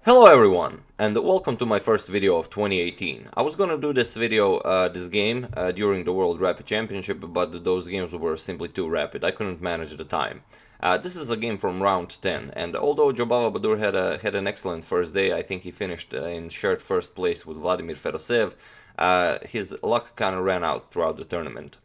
Hello everyone, and welcome to my first video of 2018. I was gonna do this video, this game, during the World Rapid Championship, but those games were simply too rapid. I couldn't manage the time. This is a game from round 10, and although Jobava Baadur had an excellent first day, I think he finished in shared first place with Vladimir Fedosev, his luck kinda ran out throughout the tournament.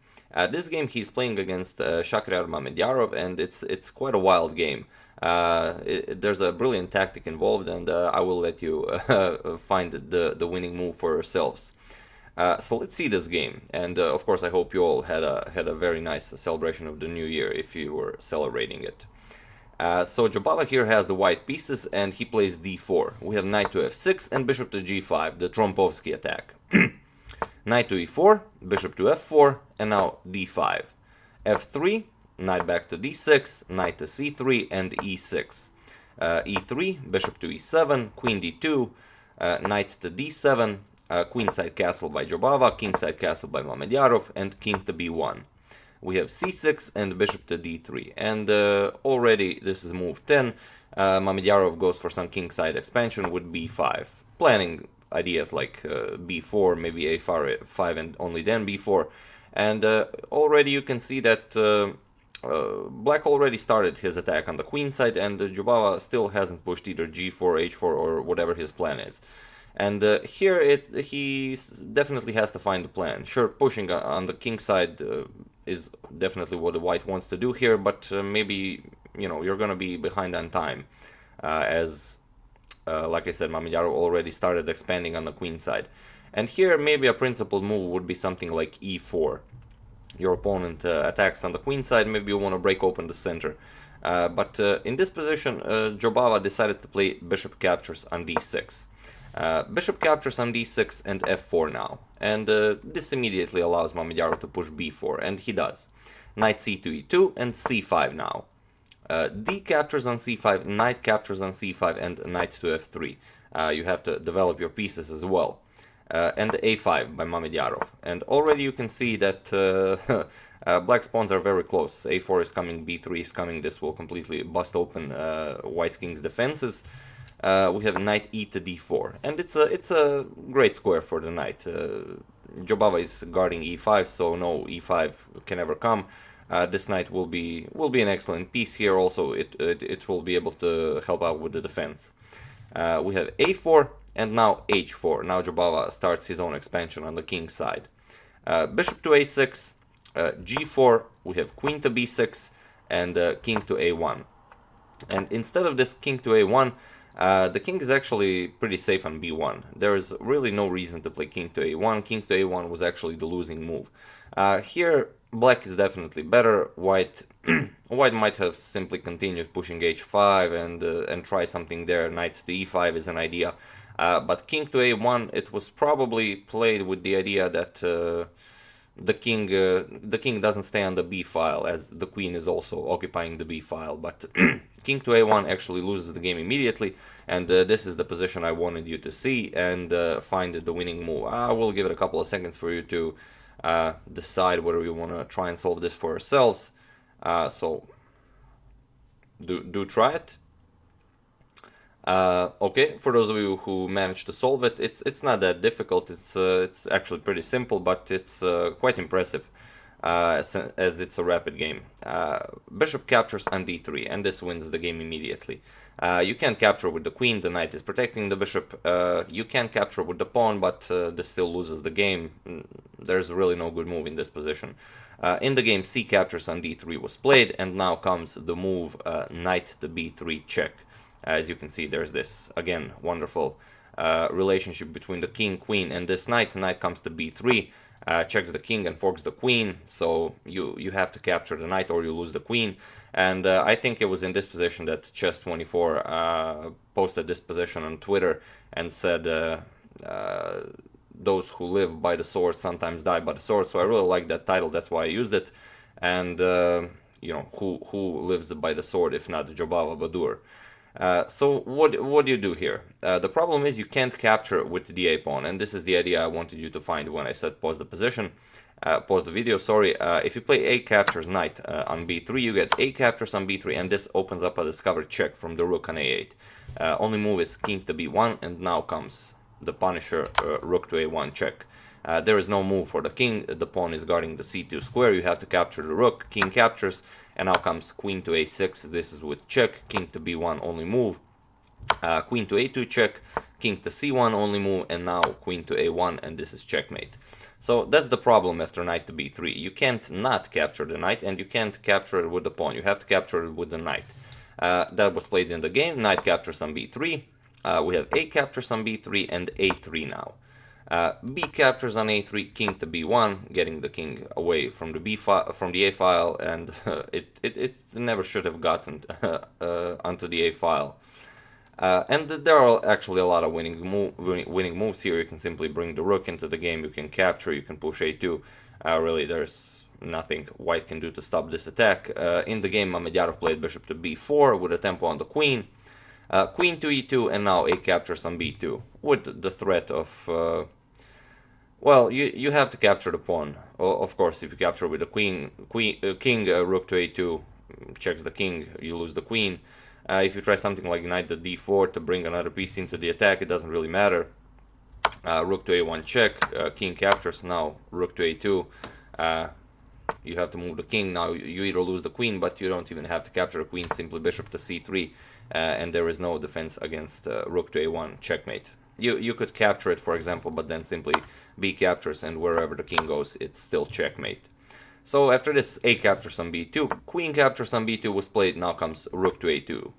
This game he's playing against Shakhriyar Mamedyarov, and it's quite a wild game. There's a brilliant tactic involved, and I will let you find the winning move for yourselves. So let's see this game, and of course I hope you all had a very nice celebration of the new year if you were celebrating it. So Jobava here has the white pieces, and he plays d4. We have knight to f6 and bishop to g5, the Trompowsky attack. Knight to e4, bishop to f4, and now d5. f3, knight back to d6, knight to c3, and e6. e3, bishop to e7, queen d2, knight to d7, queenside castle by Jobava, kingside castle by Mamedyarov, and king to b1. We have c6 and bishop to d3. And already this is move 10. Mamedyarov goes for some kingside expansion with b5, planning ideas like b4, maybe a5 and only then b4. And already you can see that Black already started his attack on the queen side, and Jobava still hasn't pushed either g4, h4, or whatever his plan is. And here he definitely has to find a plan. Sure, pushing on the king side is definitely what the white wants to do here, but maybe, you know, you're gonna be behind on time, like I said, Mamedyarov already started expanding on the queen side. And here maybe a principled move would be something like e4. Your opponent attacks on the queen side, maybe you want to break open the center. But in this position, Jobava decided to play bishop captures on d6. Bishop captures on d6 and f4 now. And this immediately allows Mamedyarov to push b4, and he does. Knight c2, e2, and c5 now. D captures on c5, knight captures on c5, and knight to f3. You have to develop your pieces as well. And a5 by Mamedyarov. And already you can see that Black's pawns are very close. a4 is coming, b3 is coming. This will completely bust open White's king's defenses. We have knight e to d4, and it's a great square for the knight. Jobava is guarding e5, so no e5 can ever come. This knight will be an excellent piece here. Also, it will be able to help out with the defense. We have a4 and now h4. Now Jobava starts his own expansion on the king side. Bishop to a6, g4. We have queen to b6 and king to a1. And instead of this king to a1, the king is actually pretty safe on b1. There is really no reason to play king to a1. King to a1 was actually the losing move. Here, Black is definitely better. White might have simply continued pushing h5 and try something there. Knight to e5 is an idea. But king to a1, it was probably played with the idea that the king doesn't stay on the b file, as the queen is also occupying the b file. But king to a1 actually loses the game immediately, and this is the position I wanted you to see and find the winning move. I will give it a couple of seconds for you to decide whether you want to try and solve this for yourselves. So do try it. Okay, for those of you who managed to solve it, it's not that difficult. It's actually pretty simple, but it's quite impressive as it's a rapid game. Bishop captures on d3, and this wins the game immediately. You can't capture with the queen. The knight is protecting the bishop. You can capture with the pawn, but this still loses the game. There's really no good move in this position. In the game, c captures on d3 was played, and now comes the move knight to b3 check. As you can see, there's this, again, wonderful relationship between the king, queen, and this knight. The knight comes to b3, checks the king and forks the queen, so you have to capture the knight or you lose the queen. And I think it was in this position that Chess24 posted this position on Twitter and said, those who live by the sword sometimes die by the sword. So I really like that title, that's why I used it. And, you know, who lives by the sword if not Jobava Baadur? So what do you do here? The problem is you can't capture with the a pawn, and this is the idea I wanted you to find when I said pause the position. Pause the video, sorry. If you play a captures knight on b3, you get a captures on b3, and this opens up a discovered check from the rook on a8. Only move is king to b1, and now comes the Punisher, rook to a1 check. There is no move for the king, the pawn is guarding the c2 square, you have to capture the rook, king captures, and now comes queen to a6, this is with check, king to b1 only move, queen to a2 check, king to c1 only move, and now queen to a1, and this is checkmate. So that's the problem after knight to b3. You can't not capture the knight, and you can't capture it with the pawn, you have to capture it with the knight. That was played in the game, knight captures on b3, we have a captures on b3 and a3 now. B captures on a3, king to b1, getting the king away from the from the a file, and it never should have gotten onto the a file. And there are actually a lot of winning moves here. You can simply bring the rook into the game, you can capture, you can push a2. Really, there's nothing white can do to stop this attack. In the game, Mamedyarov played bishop to b4 with a tempo on the queen. Queen to e2, and now a captures on b2 with the threat of well, you have to capture the pawn. Of course, if you capture with the king, rook to a2 checks the king, you lose the queen. If you try something like knight to d4 to bring another piece into the attack, it doesn't really matter. Rook to a1 check, king captures, now rook to a2. You have to move the king, now you either lose the queen, but you don't even have to capture a queen, simply bishop to c3, and there is no defense against rook to a1 checkmate. You could capture it, for example, but then simply b captures, and wherever the king goes, it's still checkmate. So after this, a captures on b2, queen captures on b2 was played, now comes rook to a2,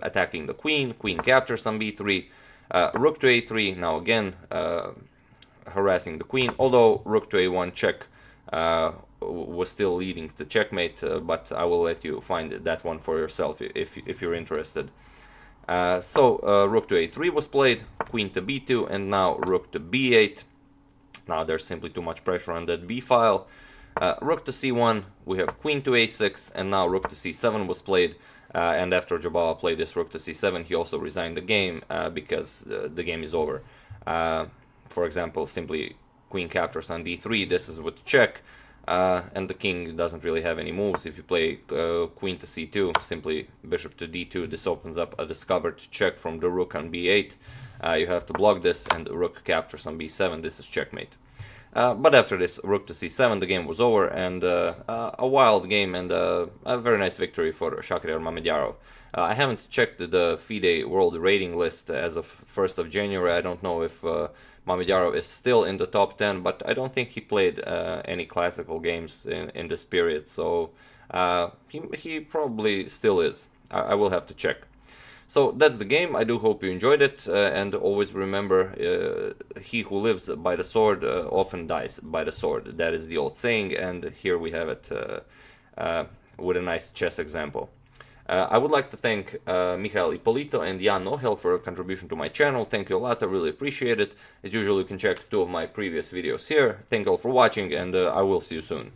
attacking the queen, queen captures on b3, rook to a3, now again harassing the queen, although rook to a1 check was still leading to checkmate, but I will let you find that one for yourself if you're interested. So rook to a3 was played, queen to b2, and now rook to b8. Now there's simply too much pressure on that b file. Rook to c1, we have queen to a6, and now rook to c7 was played. And after Jobava played this rook to c7, he also resigned the game because the game is over. For example, simply queen captures on d3, this is with check. And the king doesn't really have any moves. If you play queen to c2, simply bishop to d2, this opens up a discovered check from the rook on b8. You have to block this, and the rook captures on b7, this is checkmate. But after this rook to c7, the game was over, and a wild game and a very nice victory for Shakhriyar Mamedyarov. I haven't checked the FIDE world rating list as of 1st of January. I don't know if Mamedyarov is still in the top 10, but I don't think he played any classical games in this period, so he probably still is. I will have to check. So that's the game. I do hope you enjoyed it, and always remember, he who lives by the sword often dies by the sword. That is the old saying, and here we have it with a nice chess example. I would like to thank Mikhail Ippolito and Jan Nohel for a contribution to my channel. Thank you a lot, I really appreciate it. As usual, you can check 2 of my previous videos here. Thank you all for watching, and I will see you soon.